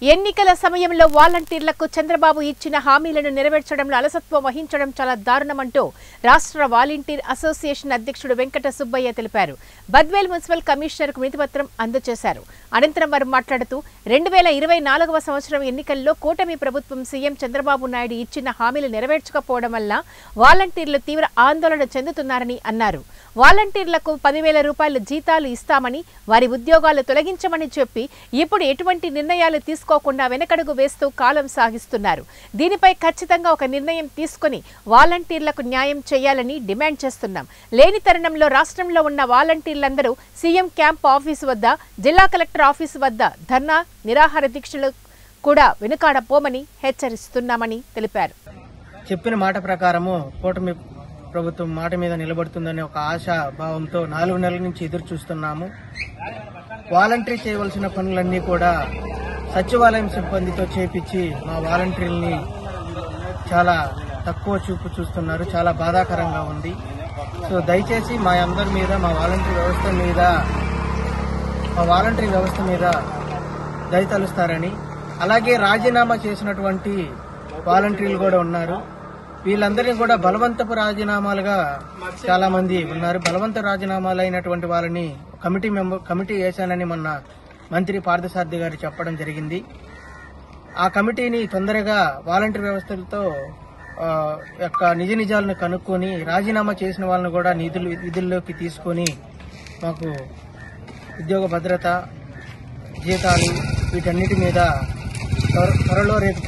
ఎన్నికల సమయంలో వాలంటీర్లకు చంద్రబాబు ఇచ్చిన హామీలను నెరవేర్చడంలో అలసత్వం వహించడం చాలా దారుణమంటూ రాష్ట్ర వాలంటీర్ అసోసియేషన్ అధ్యక్షుడు వెంకట సుబ్బయ్య తెలిపారు. బద్వేల్ మున్సిపల్ కమిషనర్కు వినతిపత్రం అందజేశారు. అనంతరం వారు మాట్లాడుతూ 2024వ సంవత్సరం ఎన్నికల్లో కూటమి ప్రభుత్వం సీఎం చంద్రబాబు నాయుడు ఇచ్చిన హామీలు నెరవేర్చకపోవడం వల్ల వాలంటీర్లు తీవ్ర ఆందోళన చెందుతున్నారని అన్నారు. వాలంటీర్లకు 10,000 రూపాయల జీతాలు ఇస్తామని, వారి ఉద్యోగాలు తొలగించమని చెప్పి ఇప్పుడు ఎటువంటి నిర్ణయాలు తీసుకోకుండా వెనకడుగు వేస్తూ కాలం సాగిస్తున్నారు. దీనిపై ఖచ్చితంగా ఒక నిర్ణయం తీసుకుని వాలంటీర్లకు న్యాయం చేయాలని డిమాండ్ చేస్తున్నాం. లేని తరుణంలో రాష్ట్రంలో ఉన్న వాలంటీర్లందరూ సీఎం క్యాంప్ ఆఫీసు వద్ద, జిల్లా కలెక్టర్ ఆఫీసు వద్ద ధర్నా, నిరాహార దీక్షలు కూడా వెనుకాడపోమని హెచ్చరిస్తున్నామని తెలిపారు. చెప్పిన మాట ప్రకారము కూటమి ప్రభుత్వం మాట మీద నిలబడుతుందనే ఒక ఆశాభావంతో 4 నెలల నుంచి ఎదురు చూస్తున్నాము. వాలంటరీ చేయవలసిన పనులన్నీ కూడా సచివాలయం సిబ్బందితో చేపించి మా వాలంటీర్ని చాలా తక్కువ చూపు చూస్తున్నారు. చాలా బాధాకరంగా ఉంది. సో దయచేసి మా అందరి మీద, మా వాలంటరీ వ్యవస్థ మీద దయ తలుస్తారని, అలాగే రాజీనామా చేసినటువంటి వాలంటీర్లు కూడా ఉన్నారు. వీళ్ళందరినీ కూడా బలవంతపు రాజీనామాలుగా చాలా మంది ఉన్నారు. బలవంత రాజీనామాలు అయినటువంటి వాళ్ళని కమిటీ వేశానని మొన్న మంత్రి పార్థసారథి గారు చెప్పడం జరిగింది. ఆ కమిటీని తొందరగా వాలంటీర్ వ్యవస్థలతో యొక్క నిజాలను కనుక్కొని రాజీనామా చేసిన వాళ్ళని కూడా విధుల్లోకి తీసుకొని మాకు ఉద్యోగ భద్రత, జీతాలు వీటన్నిటి మీద త్వరలో రేపు